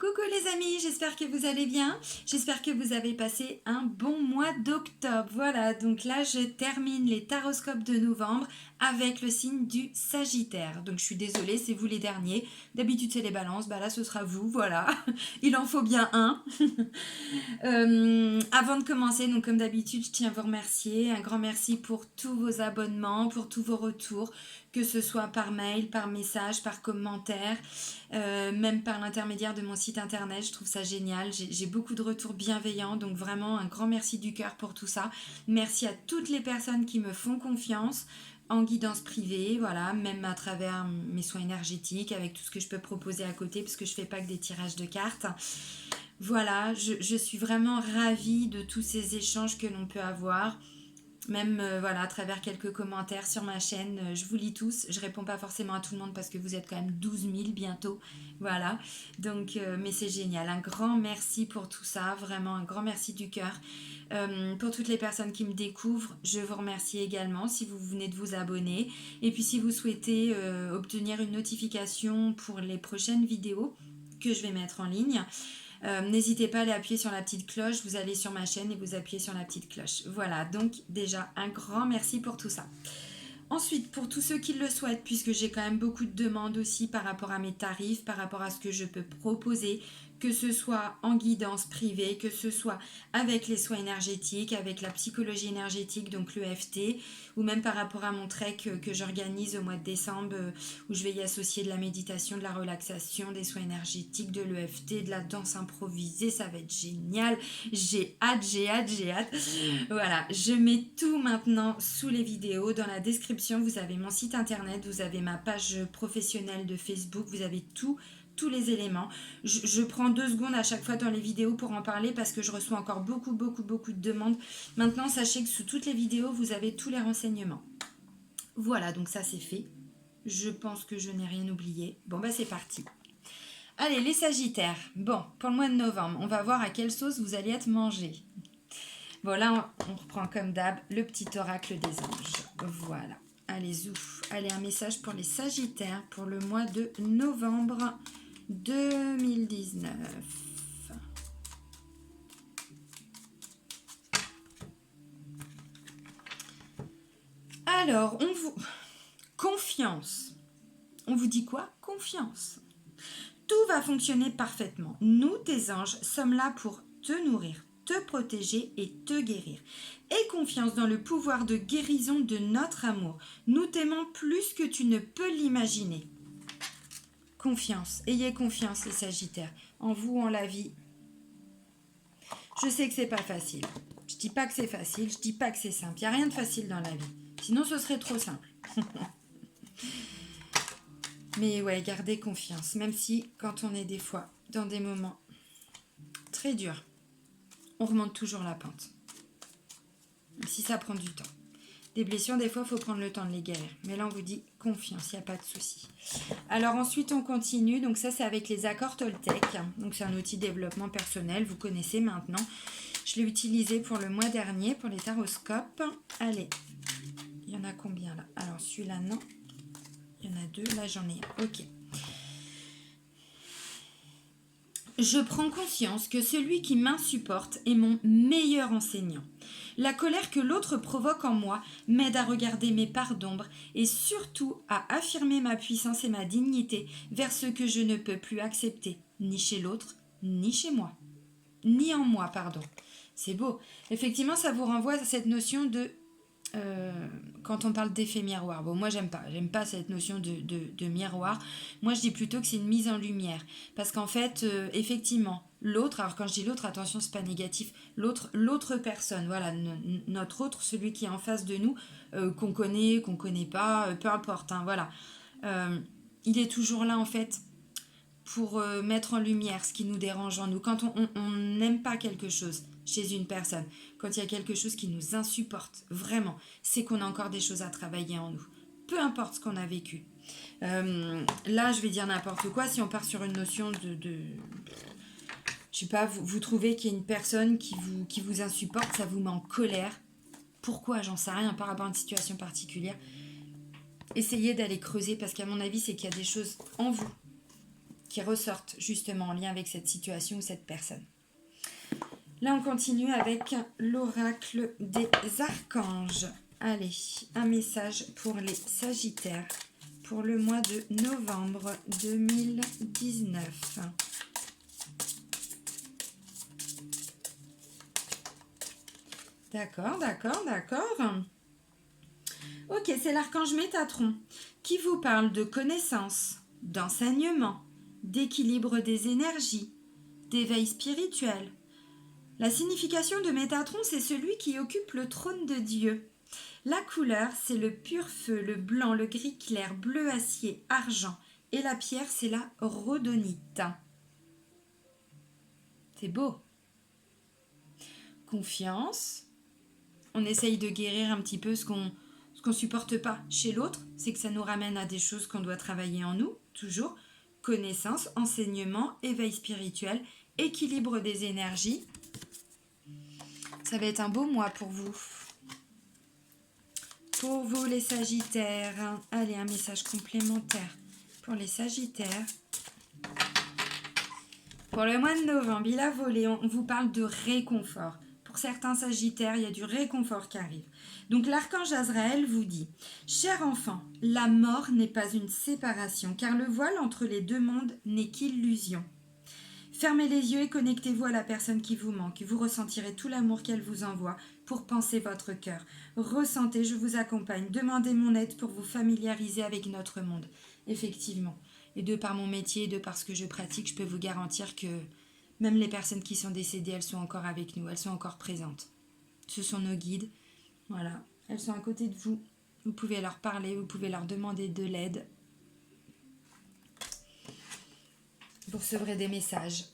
Coucou les amis, j'espère que vous allez bien. J'espère que vous avez passé un bon mois d'octobre. Voilà, donc là je termine les taroscopes de novembre avec le signe du Sagittaire. Donc je suis désolée, c'est vous les derniers. D'habitude c'est les balances, bah là ce sera vous, voilà. Il en faut bien un. Avant de commencer, donc comme d'habitude, je tiens à vous remercier. Un grand merci pour tous vos abonnements, pour tous vos retours, que ce soit par mail, par message, par commentaire, même par l'intermédiaire de mon site internet. Je trouve ça génial. J'ai beaucoup de retours bienveillants, donc vraiment un grand merci du cœur pour tout ça. Merci à toutes les personnes qui me font confiance en guidance privée, voilà, même à travers mes soins énergétiques, avec tout ce que je peux proposer à côté, parce que je fais pas que des tirages de cartes. Voilà, je suis vraiment ravie de tous ces échanges que l'on peut avoir. Même voilà, à travers quelques commentaires sur ma chaîne, je vous lis tous. Je réponds pas forcément à tout le monde parce que vous êtes quand même 12 000 bientôt. Voilà, donc, mais c'est génial. Un grand merci pour tout ça, vraiment un grand merci du cœur. Pour toutes les personnes qui me découvrent, je vous remercie également si vous venez de vous abonner. Et puis si vous souhaitez obtenir une notification pour les prochaines vidéos que je vais mettre en ligne, n'hésitez pas à aller appuyer sur la petite cloche, vous allez sur ma chaîne et vous appuyez sur la petite cloche. Voilà, donc déjà un grand merci pour tout ça. Ensuite, pour tous ceux qui le souhaitent, puisque j'ai quand même beaucoup de demandes aussi par rapport à mes tarifs, par rapport à ce que je peux proposer, que ce soit en guidance privée, que ce soit avec les soins énergétiques, avec la psychologie énergétique, donc l'EFT, ou même par rapport à mon trek que j'organise au mois de décembre, où je vais y associer de la méditation, de la relaxation, des soins énergétiques, de l'EFT, de la danse improvisée, ça va être génial. J'ai hâte, j'ai hâte, j'ai hâte. Voilà, je mets tout maintenant sous les vidéos. Dans la description, vous avez mon site internet, vous avez ma page professionnelle de Facebook, vous avez tous les éléments. Je prends 2 secondes à chaque fois dans les vidéos pour en parler parce que je reçois encore beaucoup de demandes. Maintenant, sachez que sous toutes les vidéos, vous avez tous les renseignements. Voilà, donc ça c'est fait. Je pense que je n'ai rien oublié. Bon, bah c'est parti. Allez, les Sagittaires. Bon, pour le mois de novembre, on va voir à quelle sauce vous allez être mangés. Bon, là, on reprend comme d'hab le petit oracle des anges. Voilà. Allez, zouf. Allez, un message pour les Sagittaires pour le mois de novembre 2019. Alors, on vous... Confiance. On vous dit quoi? Confiance. Tout va fonctionner parfaitement. Nous, tes anges, sommes là pour te nourrir, te protéger et te guérir. Aie confiance dans le pouvoir de guérison de notre amour. Nous t'aimons plus que tu ne peux l'imaginer. Confiance, ayez confiance les Sagittaires, en vous, en la vie. Je sais que c'est pas facile. Je dis pas que c'est facile, je dis pas que c'est simple. Il n'y a rien de facile dans la vie. Sinon, ce serait trop simple. Mais ouais, gardez confiance, même si quand on est des fois dans des moments très durs, on remonte toujours la pente. Même si ça prend du temps. Des blessures, des fois, il faut prendre le temps de les guérir. Mais là, on vous dit confiance, il n'y a pas de souci. Alors ensuite, on continue. Donc ça, c'est avec les accords Toltec. Donc c'est un outil de développement personnel, vous connaissez maintenant. Je l'ai utilisé pour le mois dernier, pour les taroscopes. Allez, il y en a combien là? Alors celui-là, non. Il y en a 2, là j'en ai un. Ok. Je prends conscience que celui qui m'insupporte est mon meilleur enseignant. La colère que l'autre provoque en moi m'aide à regarder mes parts d'ombre et surtout à affirmer ma puissance et ma dignité vers ce que je ne peux plus accepter, ni chez l'autre, ni chez moi. Ni en moi, pardon. C'est beau. Effectivement, ça vous renvoie à cette notion de... quand on parle d'effet miroir. Bon, moi, j'aime pas cette notion de miroir. Moi, je dis plutôt que c'est une mise en lumière. Parce qu'en fait, effectivement, l'autre, alors quand je dis l'autre, attention, c'est pas négatif, l'autre personne, voilà, notre autre, celui qui est en face de nous, qu'on connaît pas, peu importe, hein, voilà. Il est toujours là, en fait, pour mettre en lumière ce qui nous dérange en nous. Quand on n'aime pas quelque chose chez une personne, quand il y a quelque chose qui nous insupporte, vraiment, c'est qu'on a encore des choses à travailler en nous. Peu importe ce qu'on a vécu. Là, je vais dire n'importe quoi. Si on part sur une notion de je sais pas, vous trouvez qu'il y a une personne qui vous insupporte, ça vous met en colère. Pourquoi? J'en sais rien par rapport à une situation particulière. Essayez d'aller creuser parce qu'à mon avis, c'est qu'il y a des choses en vous qui ressortent justement en lien avec cette situation ou cette personne. Là, on continue avec l'oracle des archanges. Allez, un message pour les Sagittaires pour le mois de novembre 2019. D'accord. Ok, c'est l'archange Métatron qui vous parle de connaissance, d'enseignement, d'équilibre des énergies, d'éveil spirituel. La signification de Métatron, c'est celui qui occupe le trône de Dieu. La couleur, c'est le pur feu, le blanc, le gris clair, bleu acier, argent. Et la pierre, c'est la rhodonite. C'est beau. Confiance. On essaye de guérir un petit peu ce qu'on supporte pas chez l'autre. C'est que ça nous ramène à des choses qu'on doit travailler en nous, toujours. Connaissance, enseignement, éveil spirituel, équilibre des énergies. Ça va être un beau mois pour vous. Pour vous les Sagittaires, allez, un message complémentaire pour les Sagittaires. Pour le mois de novembre, il a volé, on vous parle de réconfort. Pour certains Sagittaires, il y a du réconfort qui arrive. Donc l'archange Azraël vous dit, cher enfant, la mort n'est pas une séparation, car le voile entre les deux mondes n'est qu'illusion. Fermez les yeux et connectez-vous à la personne qui vous manque. Vous ressentirez tout l'amour qu'elle vous envoie pour penser votre cœur. Ressentez, je vous accompagne. Demandez mon aide pour vous familiariser avec notre monde. Effectivement. Et de par mon métier, de par ce que je pratique, je peux vous garantir que même les personnes qui sont décédées, elles sont encore avec nous. Elles sont encore présentes. Ce sont nos guides. Voilà. Elles sont à côté de vous. Vous pouvez leur parler, vous pouvez leur demander de l'aide. Vous recevrez des messages.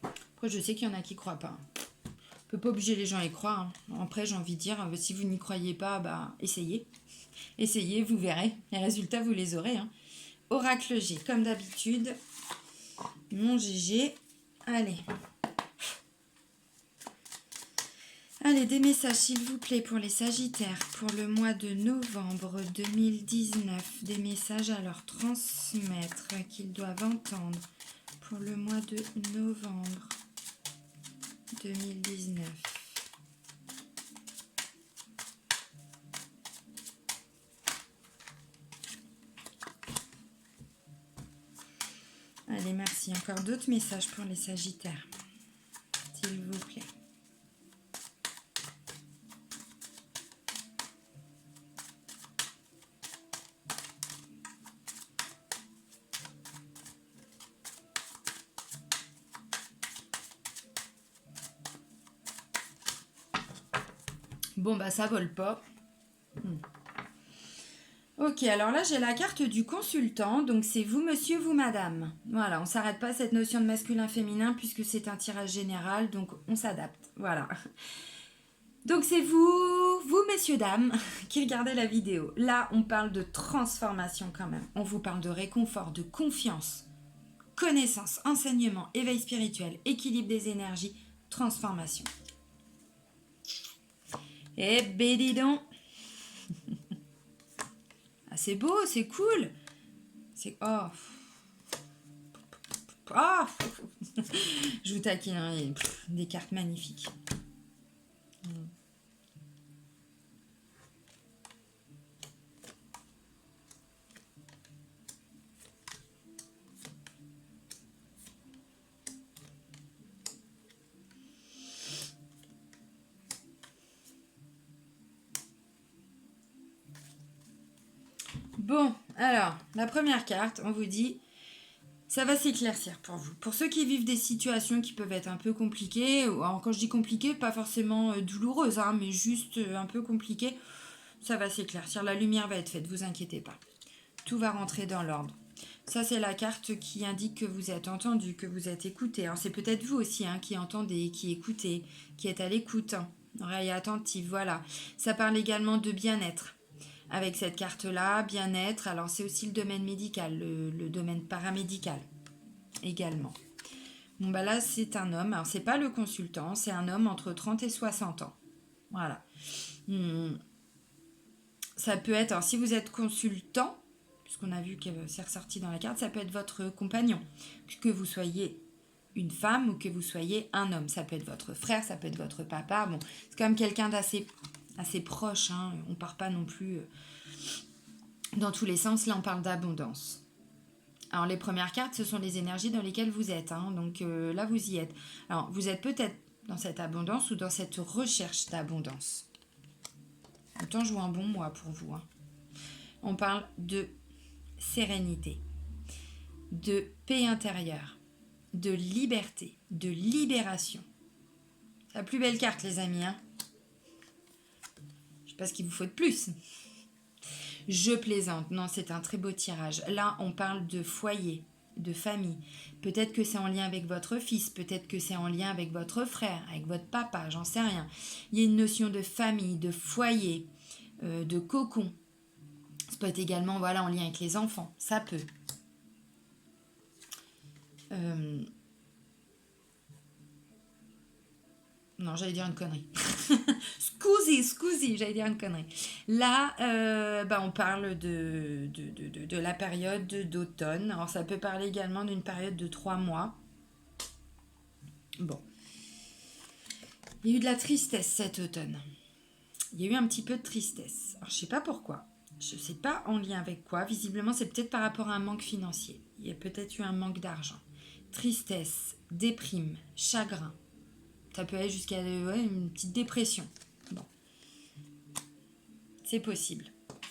Après, je sais qu'il y en a qui ne croient pas. On ne peut pas obliger les gens à y croire. Hein. Après, j'ai envie de dire, si vous n'y croyez pas, essayez. Essayez, vous verrez. Les résultats, vous les aurez. Hein. Oracle G, comme d'habitude. Mon GG. Allez. Allez, des messages, s'il vous plaît, pour les Sagittaires, pour le mois de novembre 2019. Des messages à leur transmettre qu'ils doivent entendre pour le mois de novembre 2019. Allez, merci. Encore d'autres messages pour les Sagittaires, s'il vous plaît. Bon, ça vole pas. Ok, alors là, j'ai la carte du consultant. Donc, c'est vous, monsieur, vous, madame. Voilà, on s'arrête pas à cette notion de masculin-féminin puisque c'est un tirage général. Donc, on s'adapte. Voilà. Donc, c'est vous, messieurs, dames, qui regardez la vidéo. Là, on parle de transformation quand même. On vous parle de réconfort, de confiance, connaissance, enseignement, éveil spirituel, équilibre des énergies, transformation. Eh ben dis donc. Ah, c'est beau, c'est cool. C'est je vous taquine, hein, il y a des cartes magnifiques. Bon, alors, la première carte, on vous dit, ça va s'éclaircir pour vous. Pour ceux qui vivent des situations qui peuvent être un peu compliquées, alors quand je dis compliquées, pas forcément douloureuses, hein, mais juste un peu compliquées, ça va s'éclaircir. La lumière va être faite, vous inquiétez pas. Tout va rentrer dans l'ordre. Ça, c'est la carte qui indique que vous êtes entendu, que vous êtes écouté. Alors, c'est peut-être vous aussi hein, qui entendez, qui écoutez, qui êtes à l'écoute. Oreille attentive, voilà. Ça parle également de bien-être. Avec cette carte-là, bien-être, alors c'est aussi le domaine médical, le domaine paramédical également. Bon, là, c'est un homme. Alors, c'est pas le consultant, c'est un homme entre 30 et 60 ans. Voilà. Ça peut être, alors si vous êtes consultant, puisqu'on a vu que c'est ressorti dans la carte, ça peut être votre compagnon, que vous soyez une femme ou que vous soyez un homme. Ça peut être votre frère, ça peut être votre papa. Bon, c'est quand même quelqu'un d'assez proche. Hein. On part pas non plus dans tous les sens. Là, on parle d'abondance. Alors, les premières cartes, ce sont les énergies dans lesquelles vous êtes. Hein. Donc là, vous y êtes. Alors, vous êtes peut-être dans cette abondance ou dans cette recherche d'abondance. Autant jouer un bon mois pour vous. Hein. On parle de sérénité, de paix intérieure, de liberté, de libération. C'est la plus belle carte, les amis. Hein. Je ne sais pas ce qu'il vous faut de plus. Je plaisante. Non, c'est un très beau tirage. Là, on parle de foyer, de famille. Peut-être que c'est en lien avec votre fils, peut-être que c'est en lien avec votre frère, avec votre papa, j'en sais rien. Il y a une notion de famille, de foyer, de cocon. Ça peut être également en lien avec les enfants. Ça peut. Non, j'allais dire une connerie. Scusi, j'allais dire une connerie. Là, on parle de la période d'automne. Alors, ça peut parler également d'une période de 3 mois. Bon. Il y a eu de la tristesse cet automne. Il y a eu un petit peu de tristesse. Alors, je ne sais pas pourquoi. Je ne sais pas en lien avec quoi. Visiblement, c'est peut-être par rapport à un manque financier. Il y a peut-être eu un manque d'argent. Tristesse, déprime, chagrin. Ça peut aller jusqu'à une petite dépression. Bon. C'est possible.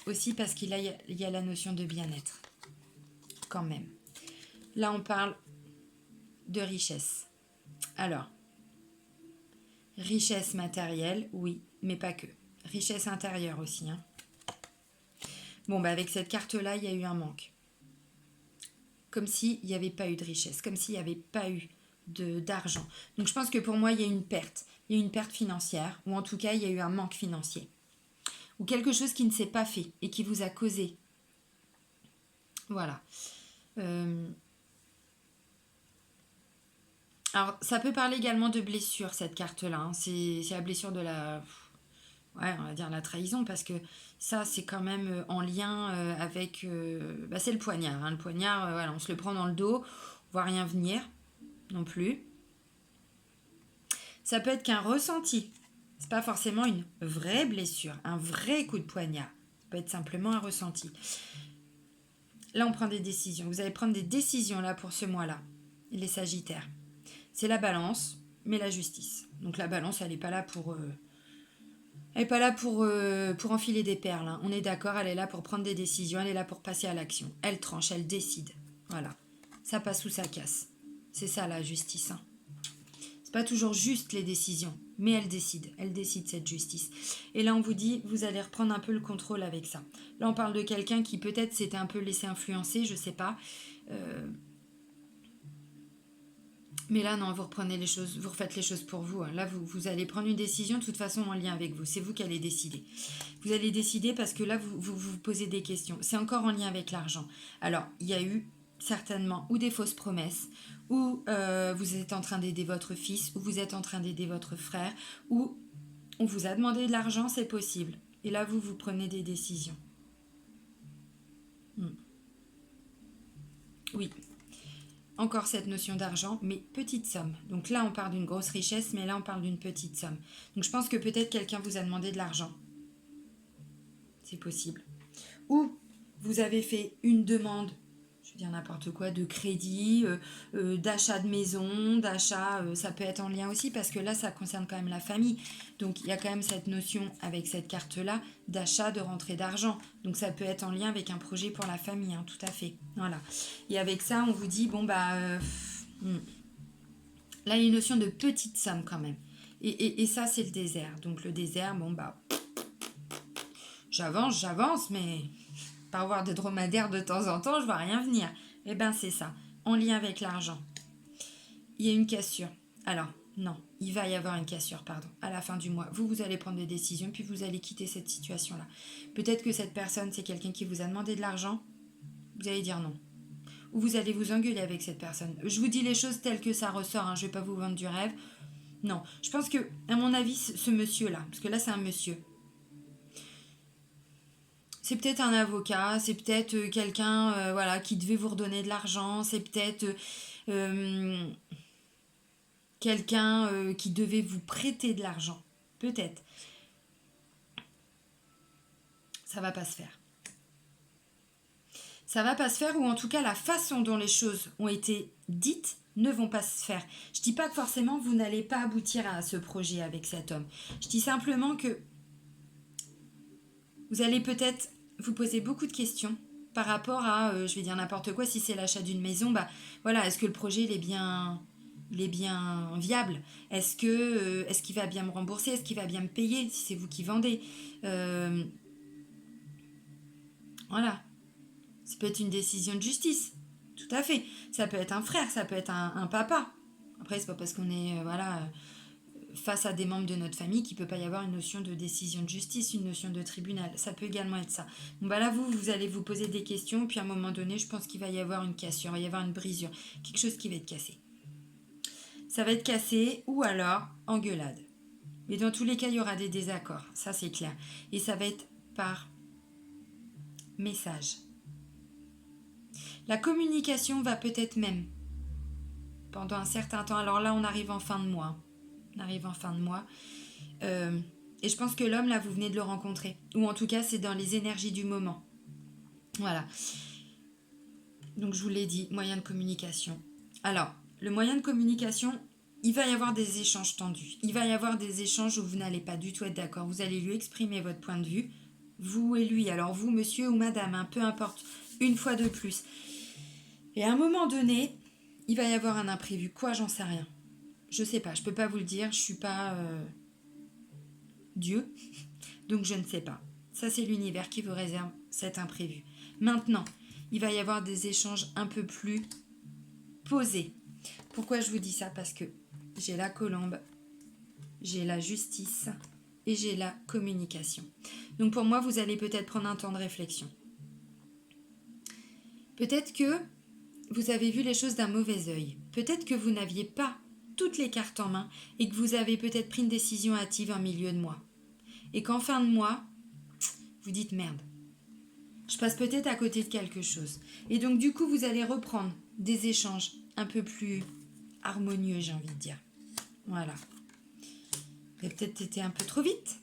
Aussi parce qu'il y a la notion de bien-être. Quand même. Là, on parle de richesse. Alors, richesse matérielle, oui, mais pas que. Richesse intérieure aussi. Hein. Bon, avec cette carte-là, il y a eu un manque. Comme s'il n'y avait pas eu de richesse. Comme s'il n'y avait pas eu d'argent. Donc je pense que pour moi il y a une perte. Il y a une perte financière, ou en tout cas il y a eu un manque financier. Ou quelque chose qui ne s'est pas fait et qui vous a causé. Voilà. Alors ça peut parler également de blessure cette carte-là. Hein. C'est la blessure de la... Ouais, on va dire la trahison, parce que ça c'est quand même en lien avec... c'est le poignard. Hein. Le poignard, on se le prend dans le dos, on voit rien venir. Non plus. Ça peut être qu'un ressenti. C'est pas forcément une vraie blessure, un vrai coup de poignard. Ça peut être simplement un ressenti. Là, on prend des décisions. Vous allez prendre des décisions là pour ce mois-là. Les Sagittaires. C'est la balance, mais la justice. Donc la balance, elle n'est pas là pour... Elle n'est pas là pour enfiler des perles. Hein. On est d'accord, elle est là pour prendre des décisions, elle est là pour passer à l'action. Elle tranche, elle décide. Voilà. Ça passe ou ça casse. C'est ça la justice. Hein. Pas toujours juste les décisions, mais elle décide cette justice. Et là on vous dit, vous allez reprendre un peu le contrôle avec ça. Là on parle de quelqu'un qui peut-être s'était un peu laissé influencer, je sais pas. Mais là non, vous reprenez les choses, vous refaites les choses pour vous. Hein. Là vous allez prendre une décision de toute façon en lien avec vous. C'est vous qui allez décider. Vous allez décider parce que là vous posez des questions. C'est encore en lien avec l'argent. Alors il y a eu certainement ou des fausses promesses, ou vous êtes en train d'aider votre fils, ou vous êtes en train d'aider votre frère, ou on vous a demandé de l'argent, c'est possible. Et là, vous prenez des décisions. Oui. Encore cette notion d'argent, mais petite somme. Donc là, on parle d'une grosse richesse, mais là, on parle d'une petite somme. Donc je pense que peut-être quelqu'un vous a demandé de l'argent. C'est possible. Ou vous avez fait une demande, je veux dire n'importe quoi, de crédit, d'achat de maison, d'achat, ça peut être en lien aussi parce que là ça concerne quand même la famille. Donc il y a quand même cette notion avec cette carte-là d'achat, de rentrée d'argent. Donc ça peut être en lien avec un projet pour la famille, hein, tout à fait. Voilà. Et avec ça on vous dit, là il y a une notion de petite somme quand même. Et ça c'est le désert. Donc le désert, j'avance, mais... Par avoir des dromadaires de temps en temps, je vois rien venir. Eh ben c'est ça, en lien avec l'argent. Il y a une cassure. Alors, non, il va y avoir une cassure, à la fin du mois. Vous allez prendre des décisions, puis vous allez quitter cette situation-là. Peut-être que cette personne, c'est quelqu'un qui vous a demandé de l'argent. Vous allez dire non. Ou vous allez vous engueuler avec cette personne. Je vous dis les choses telles que ça ressort, hein, je ne vais pas vous vendre du rêve. Non, je pense que, à mon avis, ce monsieur-là, parce que là c'est un monsieur, C'est peut-être un avocat, c'est peut-être quelqu'un voilà, qui devait vous redonner de l'argent, c'est peut-être quelqu'un qui devait vous prêter de l'argent. Peut-être. Ça va pas se faire. Ça va pas se faire, ou en tout cas la façon dont les choses ont été dites ne vont pas se faire. Je dis pas que forcément vous n'allez pas aboutir à ce projet avec cet homme. Je dis simplement que vous allez peut-être vous poser beaucoup de questions par rapport à, je vais dire n'importe quoi, si c'est l'achat d'une maison, bah voilà, est-ce que le projet il est bien viable? Est-ce qu'il va bien me rembourser? Est-ce qu'il va bien me payer si c'est vous qui vendez? Euh, voilà, ça peut être une décision de justice, tout à fait. Ça peut être un frère, ça peut être un papa. Après, c'est pas parce qu'on est voilà face à des membres de notre famille qu'il peut pas y avoir une notion de décision de justice, une notion de tribunal. Ça peut également être ça. Donc bah là, vous allez vous poser des questions, puis à un moment donné, je pense qu'il va y avoir une cassure, il va y avoir une brisure, quelque chose qui va être cassé. Ça va être cassé ou alors engueulade. Mais dans tous les cas, il y aura des désaccords, ça c'est clair. Et ça va être par message. La communication va peut-être même pendant un certain temps. Alors là, on arrive en fin de mois. On arrive en fin de mois. Et je pense que l'homme, là, vous venez de le rencontrer. Ou en tout cas, c'est dans les énergies du moment. Voilà. Donc, je vous l'ai dit, moyen de communication. Alors, le moyen de communication, il va y avoir des échanges tendus. Il va y avoir des échanges où vous n'allez pas du tout être d'accord. Vous allez lui exprimer votre point de vue, vous et lui. Alors, vous, monsieur ou madame, hein, peu importe, une fois de plus. Et à un moment donné, il va y avoir un imprévu. Quoi, j'en sais rien. Je sais pas, je peux pas vous le dire, je suis pas Dieu, donc je ne sais pas. Ça, c'est l'univers qui vous réserve cet imprévu. Maintenant, il va y avoir des échanges un peu plus posés. Pourquoi je vous dis ça? Parce que j'ai la colombe, j'ai la justice et j'ai la communication. Donc pour moi, vous allez peut-être prendre un temps de réflexion. Peut-être que vous avez vu les choses d'un mauvais œil. Peut-être que vous n'aviez pas toutes les cartes en main et que vous avez peut-être pris une décision hâtive en milieu de mois. Et qu'en fin de mois, vous dites merde. Je passe peut-être à côté de quelque chose. Et donc du coup, vous allez reprendre des échanges un peu plus harmonieux, j'ai envie de dire. Voilà. Vous avez peut-être été un peu trop vite.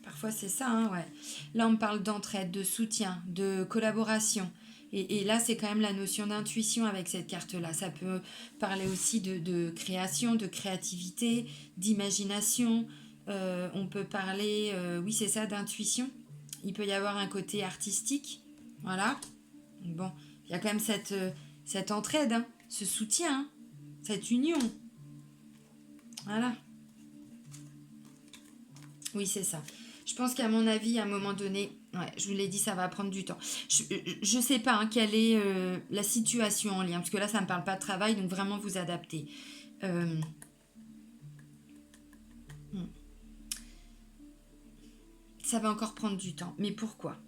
Parfois c'est ça, hein, ouais. Là, on parle d'entraide, de soutien, de collaboration. Et là, c'est quand même la notion d'intuition avec cette carte-là. Ça peut parler aussi de création, de créativité, d'imagination. On peut parler, oui, c'est ça, d'intuition. Il peut y avoir un côté artistique. Voilà. Bon, il y a quand même cette entraide, hein, ce soutien, hein, cette union. Voilà. Oui, c'est ça. Je pense qu'à mon avis, à un moment donné, ouais, je vous l'ai dit, ça va prendre du temps. Je ne sais pas hein, quelle est la situation en lien, parce que là, ça ne me parle pas de travail, donc vraiment vous adapter. Euh, hmm. Ça va encore prendre du temps. Mais pourquoi?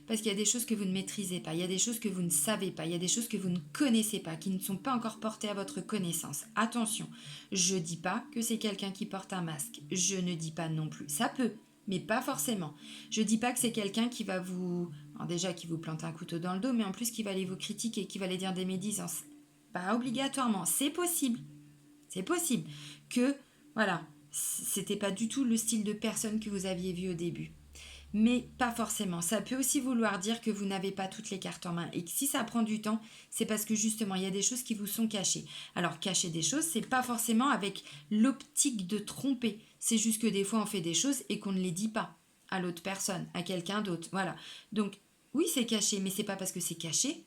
Parce qu'il y a des choses que vous ne maîtrisez pas, il y a des choses que vous ne savez pas, il y a des choses que vous ne connaissez pas, qui ne sont pas encore portées à votre connaissance. Attention, je ne dis pas que c'est quelqu'un qui porte un masque. Je ne dis pas non plus. Ça peut, mais pas forcément. Je ne dis pas que c'est quelqu'un qui va vous... Alors déjà, qui vous plante un couteau dans le dos, mais en plus qui va aller vous critiquer, qui va aller dire des médisances. Pas obligatoirement. C'est possible. C'est possible que, voilà, c'était pas du tout le style de personne que vous aviez vu au début. Mais pas forcément. Ça peut aussi vouloir dire que vous n'avez pas toutes les cartes en main. Et que si ça prend du temps, c'est parce que justement, il y a des choses qui vous sont cachées. Alors, cacher des choses, c'est pas forcément avec l'optique de tromper. C'est juste que des fois, on fait des choses et qu'on ne les dit pas à l'autre personne, à quelqu'un d'autre. Voilà. Donc, oui, c'est caché, mais c'est pas parce que c'est caché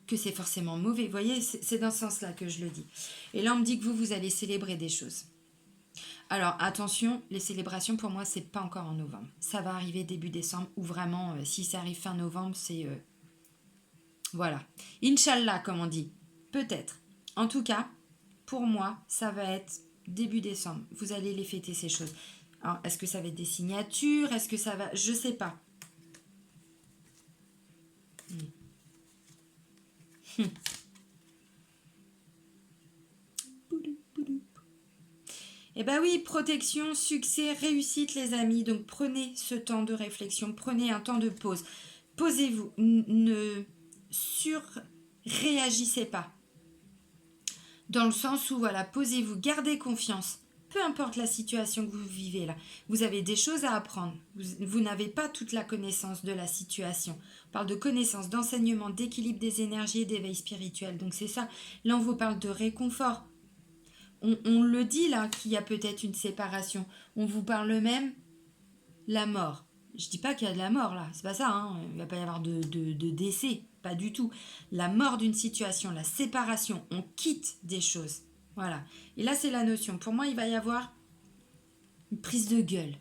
que c'est forcément mauvais. Vous voyez, c'est dans ce sens-là que je le dis. Et là, on me dit que vous allez célébrer des choses. Alors attention, les célébrations pour moi c'est pas encore en novembre. Ça va arriver début décembre ou vraiment si ça arrive fin novembre c'est voilà. Inch'Allah comme on dit. Peut-être. En tout cas, pour moi ça va être début décembre. Vous allez les fêter ces choses. Alors est-ce que ça va être des signatures? Est-ce que ça va... Je sais pas. Eh ben oui, protection, succès, réussite les amis. Donc prenez ce temps de réflexion, prenez un temps de pause. Posez-vous, ne surréagissez pas. Dans le sens où, voilà, posez-vous, gardez confiance. Peu importe la situation que vous vivez là, vous avez des choses à apprendre. Vous n'avez pas toute la connaissance de la situation. On parle de connaissance, d'enseignement, d'équilibre des énergies et d'éveil spirituel. Donc c'est ça. Là, on vous parle de réconfort. On le dit là qu'il y a peut-être une séparation. On vous parle même la mort. Je dis pas qu'il y a de la mort là, c'est pas ça, hein. Il va pas y avoir de décès, pas du tout. La mort d'une situation, la séparation, on quitte des choses. Voilà. Et là, c'est la notion. Pour moi, il va y avoir une prise de gueule.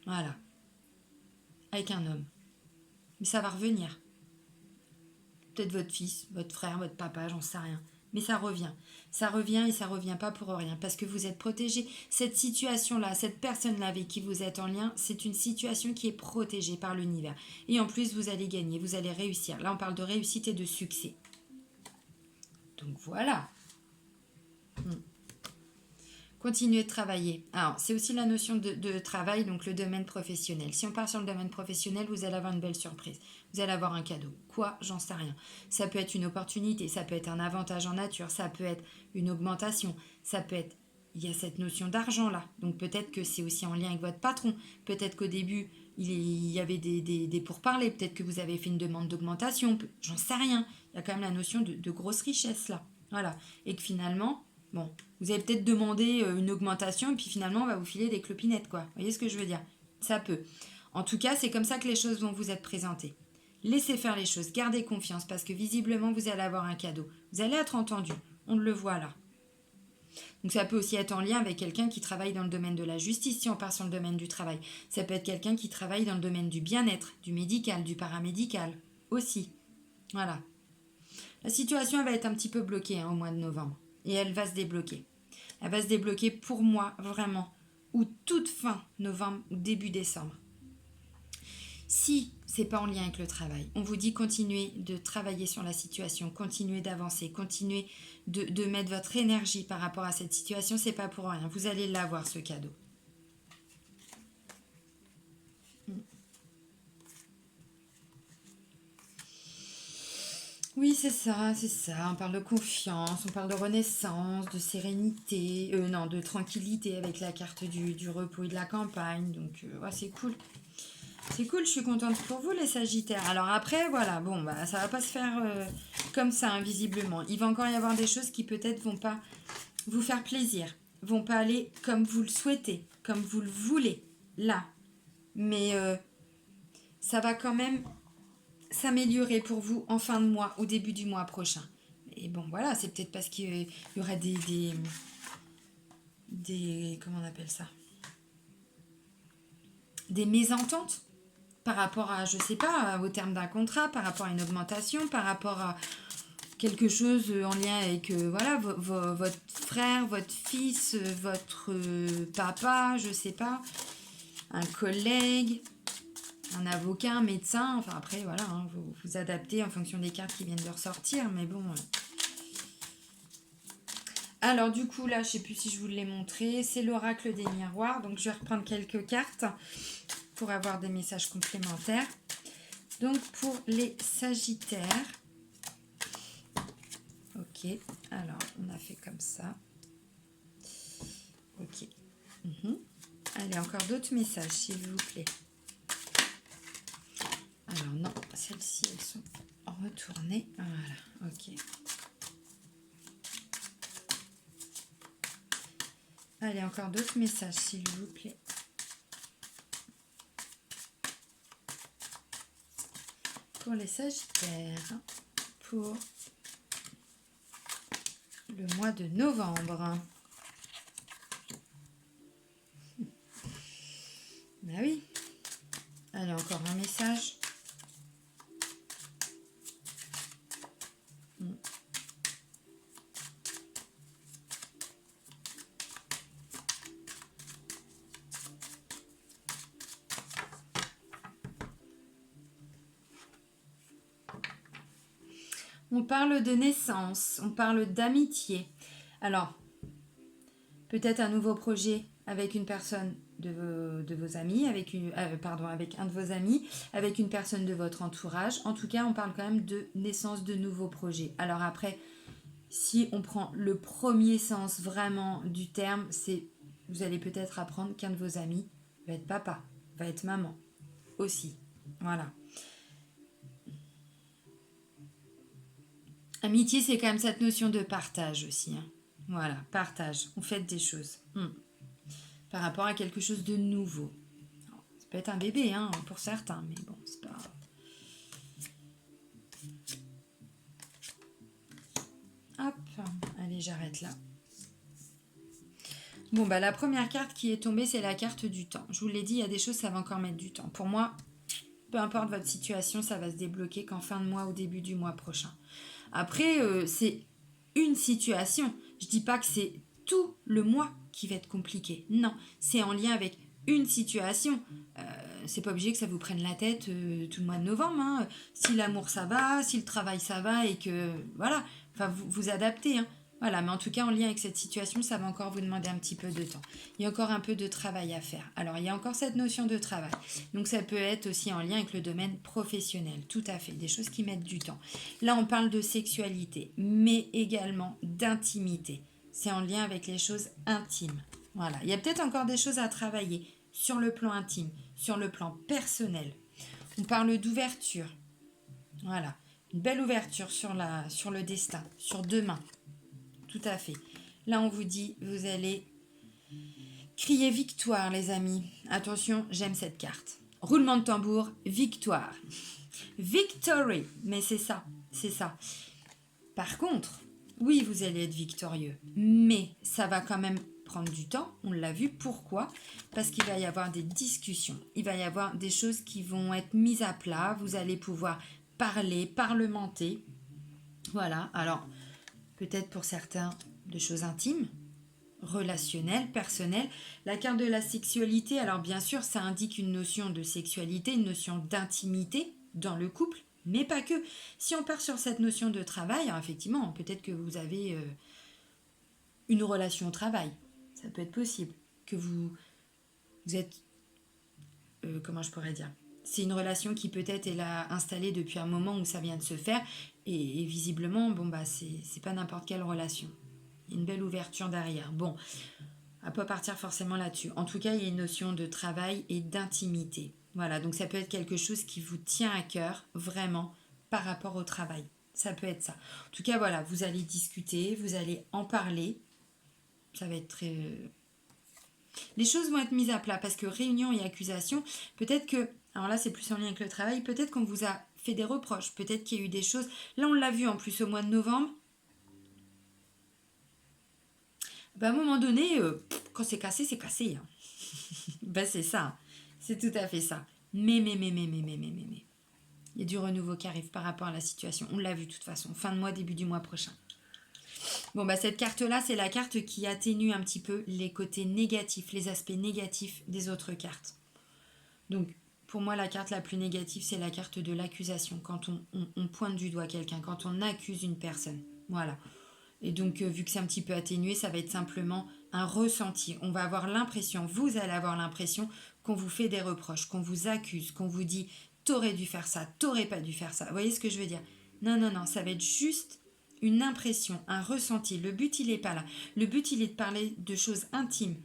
Voilà. Avec un homme. Mais ça va revenir. Peut-être votre fils, votre frère, votre papa, j'en sais rien. Mais ça revient. Ça revient et ça revient pas pour rien. Parce que vous êtes protégé. Cette situation-là, cette personne-là avec qui vous êtes en lien, c'est une situation qui est protégée par l'univers. Et en plus, vous allez gagner, vous allez réussir. Là, on parle de réussite et de succès. Donc voilà. Continuez de travailler. Alors, c'est aussi la notion de travail, donc le domaine professionnel. Si on part sur le domaine professionnel, vous allez avoir une belle surprise. Vous allez avoir un cadeau. Quoi? J'en sais rien. Ça peut être une opportunité, ça peut être un avantage en nature, ça peut être une augmentation, ça peut être... Il y a cette notion d'argent là. Donc peut-être que c'est aussi en lien avec votre patron. Peut-être qu'au début, il y avait des pourparlers. Peut-être que vous avez fait une demande d'augmentation. J'en sais rien. Il y a quand même la notion de grosse richesse là. Voilà. Et que finalement... Bon, vous avez peut-être demandé une augmentation et puis finalement on va vous filer des clopinettes quoi. Vous voyez ce que je veux dire? Ça peut. En tout cas, c'est comme ça que les choses vont vous être présentées. Laissez faire les choses, gardez confiance parce que visiblement vous allez avoir un cadeau. Vous allez être entendu. On le voit là. Donc ça peut aussi être en lien avec quelqu'un qui travaille dans le domaine de la justice si on part sur le domaine du travail. Ça peut être quelqu'un qui travaille dans le domaine du bien-être, du médical, du paramédical aussi. Voilà. La situation elle va être un petit peu bloquée au mois de novembre. Et elle va se débloquer. Elle va se débloquer pour moi, vraiment, ou toute fin novembre ou début décembre. Si c'est pas en lien avec le travail, on vous dit continuez de travailler sur la situation, continuez d'avancer, continuez de mettre votre énergie par rapport à cette situation, c'est pas pour rien. Vous allez l'avoir ce cadeau. Oui, c'est ça, c'est ça. On parle de confiance, on parle de renaissance, de sérénité, non, de tranquillité avec la carte du repos et de la campagne. Donc, ouais, c'est cool. C'est cool, je suis contente pour vous, les Sagittaires. Alors après, voilà, bon, bah, ça va pas se faire comme ça, invisiblement. Il va encore y avoir des choses qui peut-être vont pas vous faire plaisir, vont pas aller comme vous le souhaitez, comme vous le voulez, là. Mais ça va quand même s'améliorer pour vous en fin de mois, au début du mois prochain. Et bon, voilà, c'est peut-être parce qu'il y aura des... Comment on appelle ça? Des mésententes par rapport à, je sais pas, au terme d'un contrat, par rapport à une augmentation, par rapport à quelque chose en lien avec voilà, votre frère, votre fils, votre papa, je sais pas, un collègue, un avocat, un médecin, enfin après voilà, hein, vous vous adaptez en fonction des cartes qui viennent de ressortir, mais bon. Alors du coup là, je sais plus si je vous l'ai montré, c'est l'oracle des miroirs, donc je vais reprendre quelques cartes pour avoir des messages complémentaires. Donc pour les Sagittaires, ok, alors on a fait comme ça, ok. Allez, encore d'autres messages s'il vous plaît. Alors non, celles-ci elles sont retournées, voilà, ok. Allez, encore d'autres messages s'il vous plaît. Pour les Sagittaires, pour le mois de novembre. Ben oui. Allez, encore un message. On parle de naissance, on parle d'amitié. Alors, peut-être un nouveau projet avec une personne de vos amis, avec un de vos amis, avec une personne de votre entourage. En tout cas, on parle quand même de naissance de nouveaux projets. Alors après, si on prend le premier sens vraiment du terme, c'est vous allez peut-être apprendre qu'un de vos amis va être papa, va être maman aussi. Voilà. Amitié, c'est quand même cette notion de partage aussi. Hein. Voilà, partage. On fait des choses. Par rapport à quelque chose de nouveau. Alors, ça peut être un bébé, hein, pour certains, mais bon, c'est pas... Hop, allez, j'arrête là. Bon, bah la première carte qui est tombée, c'est la carte du temps. Je vous l'ai dit, il y a des choses, ça va encore mettre du temps. Pour moi, peu importe votre situation, ça va se débloquer qu'en fin de mois ou début du mois prochain. Après, c'est une situation. Je dis pas que c'est tout le mois qui va être compliqué. Non, c'est en lien avec une situation. C'est pas obligé que ça vous prenne la tête tout le mois de novembre. Hein. Si l'amour ça va, si le travail ça va et que voilà, enfin vous adaptez. Hein. Voilà, mais en tout cas en lien avec cette situation, ça va encore vous demander un petit peu de temps. Il y a encore un peu de travail à faire. Alors il y a encore cette notion de travail. Donc ça peut être aussi en lien avec le domaine professionnel. Tout à fait, des choses qui mettent du temps. Là on parle de sexualité, mais également d'intimité. C'est en lien avec les choses intimes. Voilà, il y a peut-être encore des choses à travailler sur le plan intime, sur le plan personnel. On parle d'ouverture. Voilà, une belle ouverture sur le destin, sur demain. Tout à fait. Là, on vous dit, vous allez crier victoire, les amis. Attention, j'aime cette carte. Roulement de tambour, victoire. Victory. Mais c'est ça, c'est ça. Par contre, oui, vous allez être victorieux, mais ça va quand même prendre du temps, on l'a vu. Pourquoi? Parce qu'il va y avoir des discussions, il va y avoir des choses qui vont être mises à plat, vous allez pouvoir parler, parlementer. Voilà, alors peut-être pour certains de choses intimes, relationnelles, personnelles. La carte de la sexualité, alors bien sûr, ça indique une notion de sexualité, une notion d'intimité dans le couple, mais pas que. Si on part sur cette notion de travail, alors effectivement, peut-être que vous avez une relation au travail. Ça peut être possible. Que vous êtes... comment je pourrais dire? C'est une relation qui peut-être est là installée depuis un moment où ça vient de se faire. Et visiblement, bon, bah, c'est pas n'importe quelle relation. Il y a une belle ouverture derrière. Bon, on va pas partir forcément là-dessus. En tout cas, il y a une notion de travail et d'intimité. Voilà, donc ça peut être quelque chose qui vous tient à cœur, vraiment, par rapport au travail. Ça peut être ça. En tout cas, voilà, vous allez discuter, vous allez en parler. Ça va être très... Les choses vont être mises à plat parce que réunion et accusation, peut-être que... Alors là, c'est plus en lien avec le travail. Peut-être qu'on vous a fait des reproches. Peut-être qu'il y a eu des choses... Là, on l'a vu en plus au mois de novembre. Ben, à un moment donné, quand c'est cassé, c'est cassé. Hein. Ben, c'est ça. C'est tout à fait ça. Mais. Il y a du renouveau qui arrive par rapport à la situation. On l'a vu de toute façon. Fin de mois, début du mois prochain. Bon, bah cette carte-là, c'est la carte qui atténue un petit peu les côtés négatifs, les aspects négatifs des autres cartes. Donc, pour moi, la carte la plus négative, c'est la carte de l'accusation. Quand on pointe du doigt quelqu'un, quand on accuse une personne. Voilà. Et donc, vu que c'est un petit peu atténué, ça va être simplement un ressenti. On va avoir l'impression, vous allez avoir l'impression qu'on vous fait des reproches, qu'on vous accuse, qu'on vous dit « t'aurais dû faire ça, t'aurais pas dû faire ça ». Vous voyez ce que je veux dire? Non, ça va être juste une impression, un ressenti. Le but, il n'est pas là. Le but, il est de parler de choses intimes,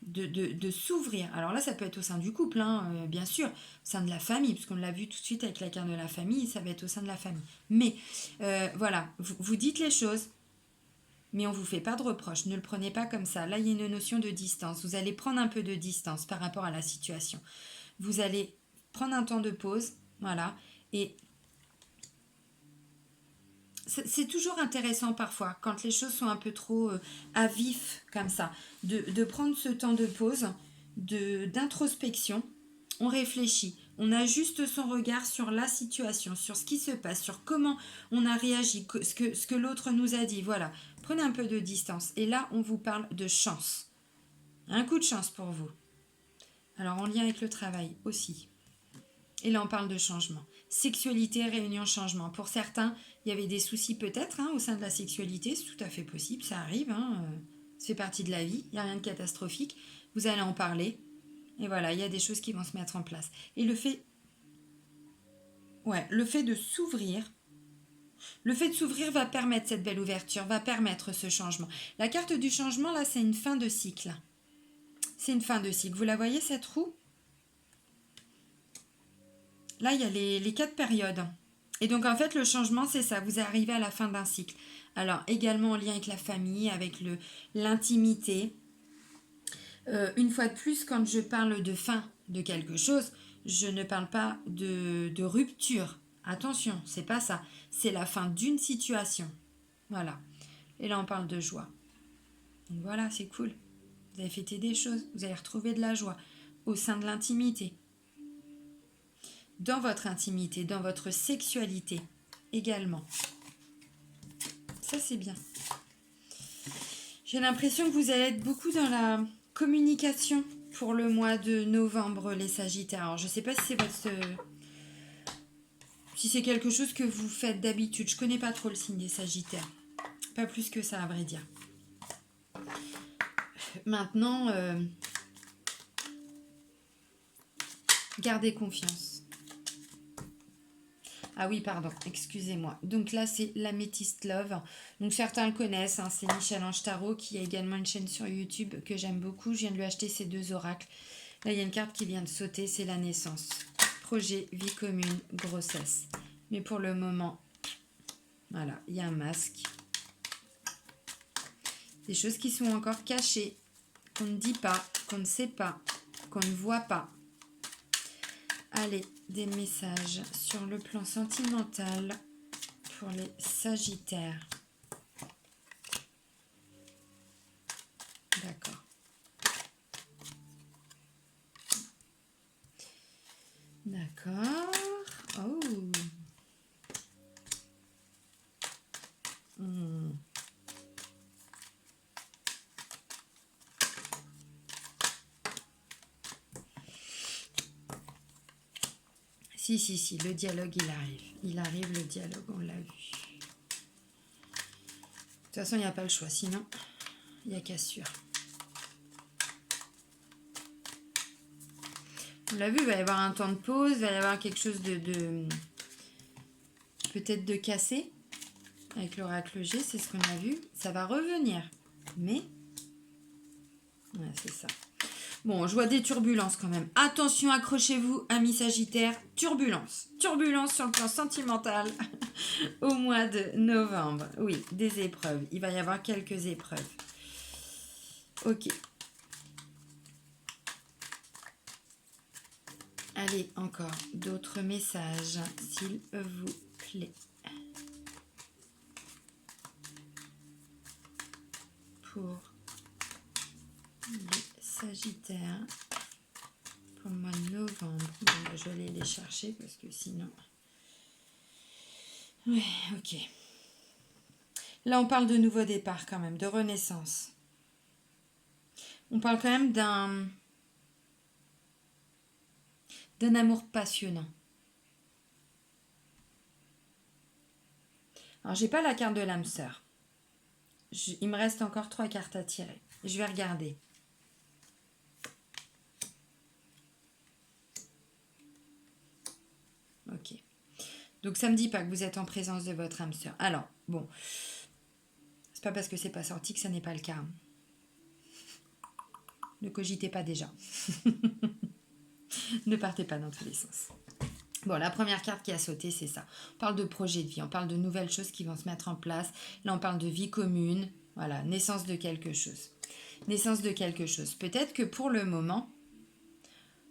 de s'ouvrir. Alors là, ça peut être au sein du couple, hein, bien sûr, au sein de la famille, puisqu'on l'a vu tout de suite avec la carte de la famille, ça va être au sein de la famille. Mais voilà, vous dites les choses, mais on ne vous fait pas de reproches. Ne le prenez pas comme ça. Là, il y a une notion de distance. Vous allez prendre un peu de distance par rapport à la situation. Vous allez prendre un temps de pause, voilà, et c'est toujours intéressant parfois, quand les choses sont un peu trop à vif comme ça, de prendre ce temps de pause, d'introspection. On réfléchit, on ajuste son regard sur la situation, sur ce qui se passe, sur comment on a réagi, ce que l'autre nous a dit. Voilà, prenez un peu de distance. Et là, on vous parle de chance. Un coup de chance pour vous. Alors, en lien avec le travail aussi. Et là, on parle de changement. Sexualité, réunion, changement. Pour certains, il y avait des soucis peut-être au sein de la sexualité. C'est tout à fait possible, ça arrive. Ça fait partie de la vie, il n'y a rien de catastrophique. Vous allez en parler. Et voilà, il y a des choses qui vont se mettre en place. Et le fait de s'ouvrir, va permettre cette belle ouverture, va permettre ce changement. La carte du changement, là, c'est une fin de cycle. C'est une fin de cycle. Vous la voyez, cette roue? Là, il y a les 4 périodes. Et donc, en fait, le changement, c'est ça. Vous arrivez à la fin d'un cycle. Alors, également en lien avec la famille, avec l'intimité. Une fois de plus, quand je parle de fin de quelque chose, je ne parle pas de rupture. Attention, c'est pas ça. C'est la fin d'une situation. Voilà. Et là, on parle de joie. Donc voilà, c'est cool. Vous avez fêté des choses. Vous allez retrouver de la joie au sein de l'intimité. Dans votre intimité, dans votre sexualité également. Ça, c'est bien. J'ai l'impression que vous allez être beaucoup dans la communication pour le mois de novembre, les Sagittaires. Alors, je ne sais pas si c'est quelque chose que vous faites d'habitude. Je ne connais pas trop le signe des Sagittaires. Pas plus que ça, à vrai dire. Maintenant, gardez confiance. Ah oui, pardon, excusez-moi. Donc là, c'est l'Améthyste Love. Donc certains le connaissent, hein, c'est Michel-Ange Tarot qui a également une chaîne sur YouTube que j'aime beaucoup. Je viens de lui acheter ces 2 oracles. Là, il y a une carte qui vient de sauter, c'est la naissance. Projet, vie commune, grossesse. Mais pour le moment, voilà, il y a un masque. Des choses qui sont encore cachées, qu'on ne dit pas, qu'on ne sait pas, qu'on ne voit pas. Allez, des messages sur le plan sentimental pour les Sagittaires. D'accord. D'accord. Oh. Si, le dialogue, il arrive. Il arrive, le dialogue, on l'a vu. De toute façon, il n'y a pas le choix, sinon, il n'y a cassure. On l'a vu, il va y avoir un temps de pause, il va y avoir quelque chose de peut-être de cassé. Avec l'oracle G, c'est ce qu'on a vu. Ça va revenir. Mais, ouais, c'est ça. Bon, je vois des turbulences quand même. Attention, accrochez-vous, amis Sagittaires. Turbulence. Turbulence sur le plan sentimental au mois de novembre. Oui, des épreuves. Il va y avoir quelques épreuves. Ok. Allez, encore d'autres messages, s'il vous plaît. Pour les Sagittaires, pour le mois de novembre. Bon, je vais aller les chercher parce que sinon... Ouais, ok. Là, on parle de nouveau départ quand même, de renaissance. On parle quand même d'un amour passionnant. Alors, j'ai pas la carte de l'âme sœur. Il me reste encore 3 cartes à tirer. Je vais regarder. Ok. Donc, ça ne me dit pas que vous êtes en présence de votre âme sœur. Alors, bon. C'est pas parce que c'est pas sorti que ça n'est pas le cas. Ne cogitez pas déjà. Ne partez pas dans tous les sens. Bon, la première carte qui a sauté, c'est ça. On parle de projet de vie, on parle de nouvelles choses qui vont se mettre en place. Là, on parle de vie commune. Voilà, naissance de quelque chose. Naissance de quelque chose. Peut-être que pour le moment,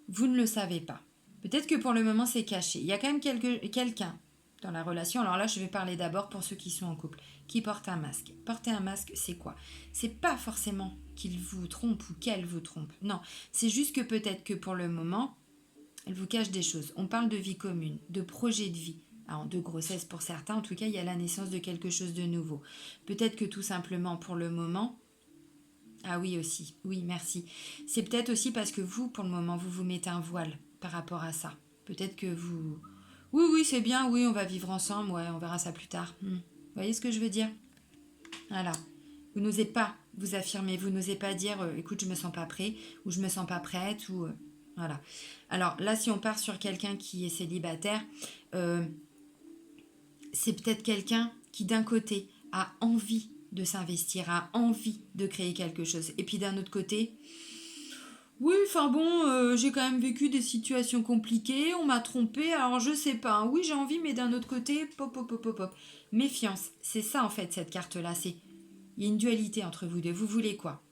vous ne le savez pas. Peut-être que pour le moment, c'est caché. Il y a quand même quelqu'un dans la relation. Alors là, je vais parler d'abord pour ceux qui sont en couple, qui portent un masque. Porter un masque, c'est quoi? C'est pas forcément qu'il vous trompe ou qu'elle vous trompe. Non, c'est juste que peut-être que pour le moment, elle vous cache des choses. On parle de vie commune, de projet de vie. Alors, de grossesse pour certains, en tout cas, il y a la naissance de quelque chose de nouveau. Peut-être que tout simplement, pour le moment... Ah oui aussi, oui, merci. C'est peut-être aussi parce que vous, pour le moment, vous vous mettez un voile par rapport à ça. Peut-être que vous... Oui, c'est bien, oui, on va vivre ensemble, ouais, on verra ça plus tard. Vous voyez ce que je veux dire? Voilà. Vous n'osez pas vous affirmer, vous n'osez pas dire écoute, je me sens pas prêt ou je me sens pas prête ou voilà. Alors là, si on part sur quelqu'un qui est célibataire, euh, c'est peut-être quelqu'un qui d'un côté a envie de s'investir, a envie de créer quelque chose. Et puis d'un autre côté, oui, enfin bon, j'ai quand même vécu des situations compliquées, on m'a trompé, alors je sais pas. Hein. Oui, j'ai envie, mais d'un autre côté, pop, pop, pop, pop, pop. Méfiance, c'est ça en fait cette carte-là. C'est il y a une dualité entre vous deux. Vous voulez quoi?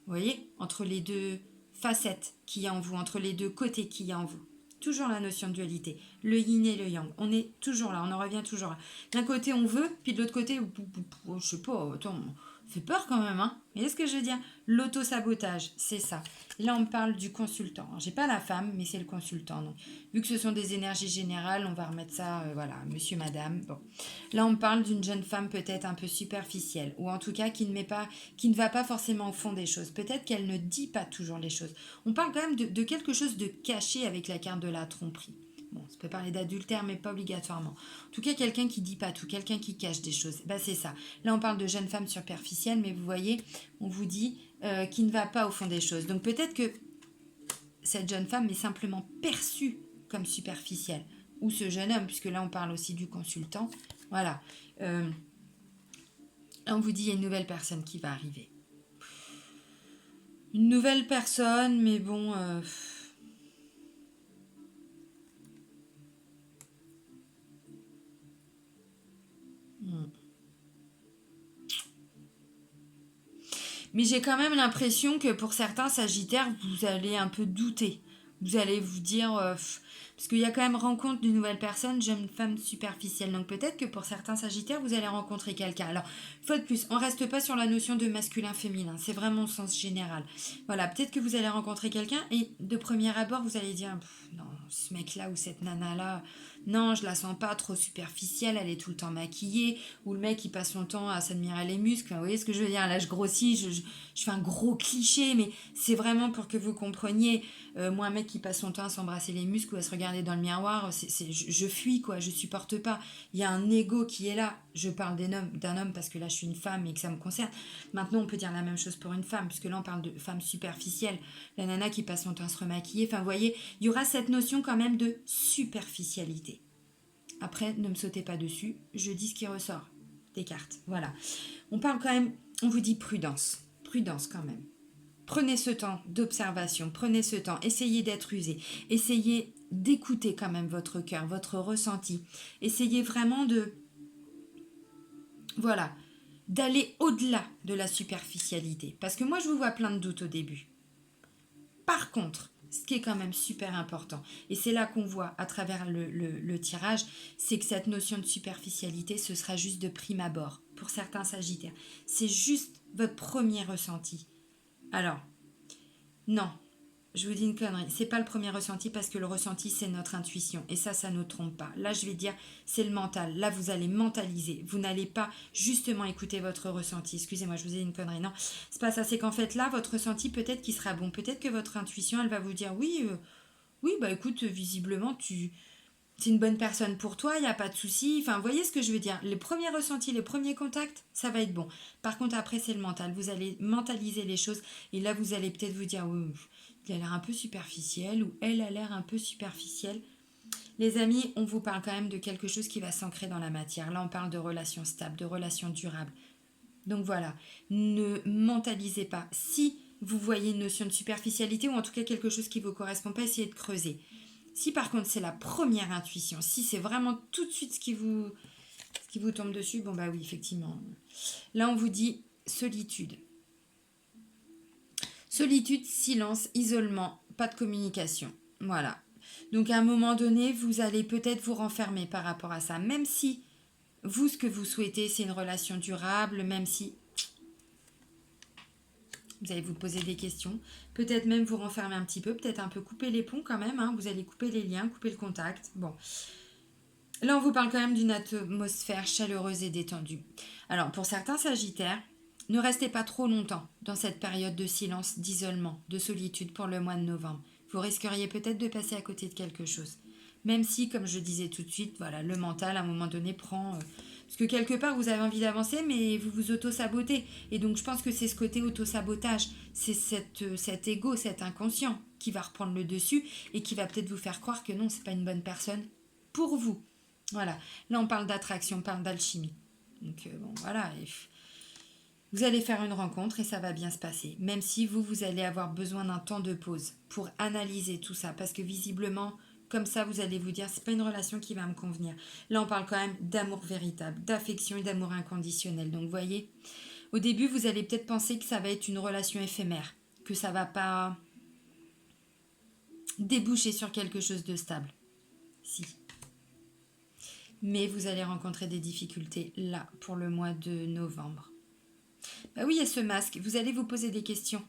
Vous voyez? Entre les deux facettes qu'il y a en vous, entre les deux côtés qu'il y a en vous. Toujours la notion de dualité. Le yin et le yang. On est toujours là, on en revient toujours là. D'un côté, on veut, puis de l'autre côté, je sais pas, attends, ça fait peur quand même, hein. Vous voyez ce que je veux dire? L'auto-sabotage, c'est ça. Là, on parle du consultant. J'ai pas la femme, mais c'est le consultant. Donc, vu que ce sont des énergies générales, on va remettre ça, voilà, monsieur, madame. Bon. Là, on parle d'une jeune femme peut-être un peu superficielle, ou en tout cas qui ne va pas forcément au fond des choses. Peut-être qu'elle ne dit pas toujours les choses. On parle quand même de quelque chose de caché avec la carte de la tromperie. Bon, ça peut parler d'adultère, mais pas obligatoirement. En tout cas, quelqu'un qui dit pas tout, quelqu'un qui cache des choses. Bah, c'est ça. Là, on parle de jeune femme superficielle, mais vous voyez, on vous dit qui ne va pas au fond des choses. Donc peut-être que cette jeune femme est simplement perçue comme superficielle. Ou ce jeune homme, puisque là, on parle aussi du consultant. Voilà. Là, on vous dit il y a une nouvelle personne qui va arriver. Une nouvelle personne, mais bon... Mais j'ai quand même l'impression que pour certains Sagittaires, vous allez un peu douter. Vous allez vous dire... parce qu'il y a quand même rencontre d'une nouvelle personne, jeune femme superficielle. Donc peut-être que pour certains Sagittaires, vous allez rencontrer quelqu'un. Alors, une fois de plus, on reste pas sur la notion de masculin-féminin. C'est vraiment au sens général. Voilà, peut-être que vous allez rencontrer quelqu'un et de premier abord, vous allez dire... non, ce mec-là ou cette nana-là... Non, je la sens pas trop superficielle, elle est tout le temps maquillée, ou le mec il passe son temps à s'admirer les muscles. Enfin, vous voyez ce que je veux dire? Là, je grossis, je fais un gros cliché, mais c'est vraiment pour que vous compreniez. Moi, un mec qui passe son temps à s'embrasser les muscles ou à se regarder dans le miroir, je fuis, quoi, je supporte pas. Il y a un ego qui est là. Je parle d'un homme parce que là, je suis une femme et que ça me concerne. Maintenant, on peut dire la même chose pour une femme, puisque là, on parle de femme superficielle. La nana qui passe son temps à se remaquiller. Enfin, vous voyez, il y aura cette notion quand même de superficialité. Après, ne me sautez pas dessus, je dis ce qui ressort des cartes. Voilà. On parle quand même, on vous dit prudence. Prudence quand même. Prenez ce temps d'observation, prenez ce temps, essayez d'être rusé, essayez d'écouter quand même votre cœur, votre ressenti. Essayez vraiment de, voilà, d'aller au-delà de la superficialité. Parce que moi, je vous vois plein de doutes au début. Par contre, ce qui est quand même super important, et c'est là qu'on voit à travers le tirage, c'est que cette notion de superficialité, ce sera juste de prime abord pour certains Sagittaires. C'est juste votre premier ressenti. Alors, non, je vous dis une connerie, c'est pas le premier ressenti parce que le ressenti c'est notre intuition et ça ne trompe pas. Là je vais dire c'est le mental, là vous allez mentaliser, vous n'allez pas justement écouter votre ressenti. Excusez-moi, je vous ai dit une connerie, non, c'est pas ça, c'est qu'en fait là votre ressenti peut-être qu'il sera bon, peut-être que votre intuition elle va vous dire oui, oui bah écoute visiblement c'est une bonne personne pour toi, il n'y a pas de souci. Enfin, vous voyez ce que je veux dire? Les premiers ressentis, les premiers contacts, ça va être bon. Par contre, après, c'est le mental. Vous allez mentaliser les choses. Et là, vous allez peut-être vous dire, oui, il a l'air un peu superficiel ou elle a l'air un peu superficielle. Les amis, on vous parle quand même de quelque chose qui va s'ancrer dans la matière. Là, on parle de relations stables, de relations durables. Donc voilà, ne mentalisez pas. Si vous voyez une notion de superficialité ou en tout cas quelque chose qui ne vous correspond pas, essayez de creuser. Si par contre c'est la première intuition, si c'est vraiment tout de suite ce qui vous tombe dessus, bon bah oui, effectivement. Là, on vous dit solitude. Solitude, silence, isolement, pas de communication. Voilà. Donc à un moment donné, vous allez peut-être vous renfermer par rapport à ça. Même si vous, ce que vous souhaitez, c'est une relation durable, même si vous allez vous poser des questions, peut-être même vous renfermer un petit peu, peut-être un peu couper les ponts quand même, hein. Vous allez couper les liens, couper le contact. Bon. Là, on vous parle quand même d'une atmosphère chaleureuse et détendue. Alors, pour certains Sagittaires, ne restez pas trop longtemps dans cette période de silence, d'isolement, de solitude pour le mois de novembre. Vous risqueriez peut-être de passer à côté de quelque chose. Même si, comme je disais tout de suite, voilà, le mental, à un moment donné, prend Parce que quelque part, vous avez envie d'avancer, mais vous vous auto-sabotez. Et donc, je pense que c'est ce côté auto-sabotage. C'est cet ego, cet inconscient qui va reprendre le dessus et qui va peut-être vous faire croire que non, c'est pas une bonne personne pour vous. Voilà. Là, on parle d'attraction, on parle d'alchimie. Donc, bon, voilà. Vous allez faire une rencontre et ça va bien se passer. Même si vous allez avoir besoin d'un temps de pause pour analyser tout ça. Parce que visiblement, comme ça, vous allez vous dire, c'est pas une relation qui va me convenir. Là, on parle quand même d'amour véritable, d'affection et d'amour inconditionnel. Donc, vous voyez, au début, vous allez peut-être penser que ça va être une relation éphémère, que ça va pas déboucher sur quelque chose de stable. Si. Mais vous allez rencontrer des difficultés là pour le mois de novembre. Bah oui, il y a ce masque. Vous allez vous poser des questions.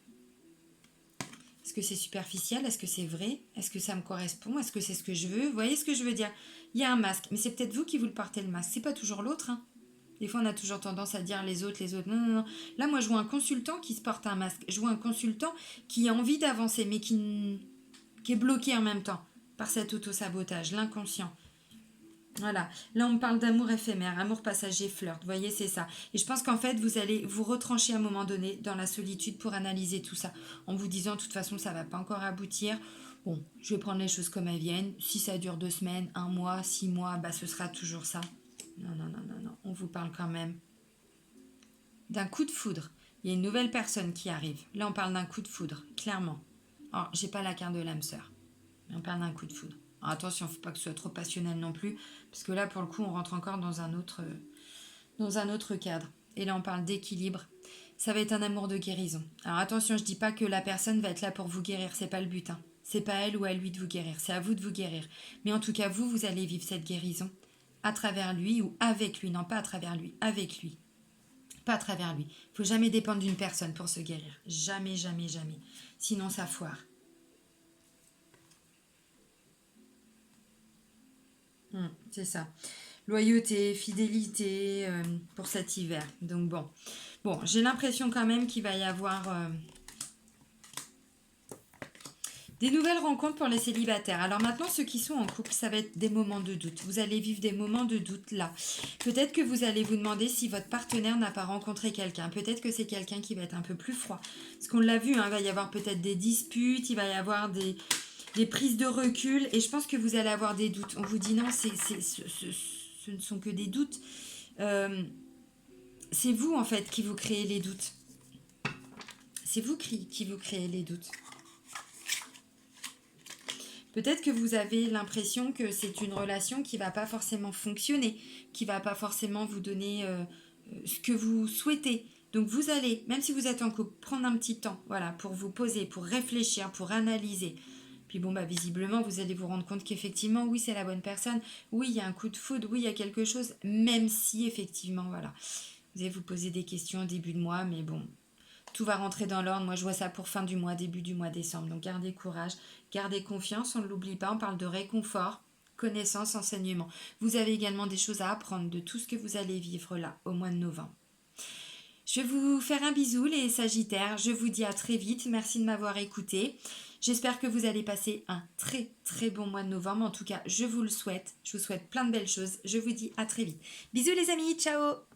Est-ce que c'est superficiel? Est-ce que c'est vrai? Est-ce que ça me correspond? Est-ce que c'est ce que je veux? Vous voyez ce que je veux dire? Il y a un masque, mais c'est peut-être vous qui vous le portez le masque. C'est pas toujours l'autre. Hein. Des fois, on a toujours tendance à dire les autres, les autres. Non, non, non. Là, moi, je vois un consultant qui se porte un masque. Je vois un consultant qui a envie d'avancer, mais qui est bloqué en même temps par cet auto-sabotage, l'inconscient. Voilà, là on me parle d'amour éphémère, amour passager, flirt, vous voyez c'est ça. Et je pense qu'en fait vous allez vous retrancher à un moment donné dans la solitude pour analyser tout ça, en vous disant de toute façon ça va pas encore aboutir, bon je vais prendre les choses comme elles viennent, si ça dure 2 semaines, 1 mois, 6 mois, bah ce sera toujours ça. Non, non, non, non, non, on vous parle quand même d'un coup de foudre, il y a une nouvelle personne qui arrive, là on parle d'un coup de foudre, clairement. Alors j'ai pas la carte de l'âme sœur, mais on parle d'un coup de foudre. Alors, attention, il ne faut pas que ce soit trop passionnel non plus, parce que là, pour le coup, on rentre encore dans un autre cadre. Et là, on parle d'équilibre. Ça va être un amour de guérison. Alors attention, je ne dis pas que la personne va être là pour vous guérir, c'est pas le but. Hein. C'est pas elle ou à lui de vous guérir, c'est à vous de vous guérir. Mais en tout cas, vous allez vivre cette guérison à travers lui ou avec lui. Non, pas à travers lui, avec lui. Pas à travers lui. Il ne faut jamais dépendre d'une personne pour se guérir. Jamais, jamais, jamais. Sinon, ça foire. C'est ça. Loyauté, fidélité pour cet hiver. Donc bon, j'ai l'impression quand même qu'il va y avoir des nouvelles rencontres pour les célibataires. Alors maintenant, ceux qui sont en couple, ça va être des moments de doute. Vous allez vivre des moments de doute là. Peut-être que vous allez vous demander si votre partenaire n'a pas rencontré quelqu'un. Peut-être que c'est quelqu'un qui va être un peu plus froid. Parce qu'on l'a vu, hein, il va y avoir peut-être des disputes, il va y avoir des prises de recul, et je pense que vous allez avoir des doutes. On vous dit non, ce ne sont que des doutes. C'est vous en fait qui vous créez les doutes. C'est vous qui vous créez les doutes. Peut-être que vous avez l'impression que c'est une relation qui ne va pas forcément fonctionner, qui ne va pas forcément vous donner ce que vous souhaitez. Donc vous allez, même si vous êtes en couple, prendre un petit temps, voilà, pour vous poser, pour réfléchir, pour analyser. Puis bon, bah visiblement, vous allez vous rendre compte qu'effectivement, oui, c'est la bonne personne. Oui, il y a un coup de foudre, oui, il y a quelque chose, même si effectivement, voilà. Vous allez vous poser des questions au début de mois, mais bon, tout va rentrer dans l'ordre. Moi, je vois ça pour fin du mois, début du mois décembre. Donc gardez courage, gardez confiance, on ne l'oublie pas, on parle de réconfort, connaissance, enseignement. Vous avez également des choses à apprendre de tout ce que vous allez vivre là, au mois de novembre. Je vais vous faire un bisou les Sagittaires, je vous dis à très vite, merci de m'avoir écouté. J'espère que vous allez passer un très très bon mois de novembre, en tout cas je vous le souhaite, je vous souhaite plein de belles choses, je vous dis à très vite. Bisous les amis, ciao!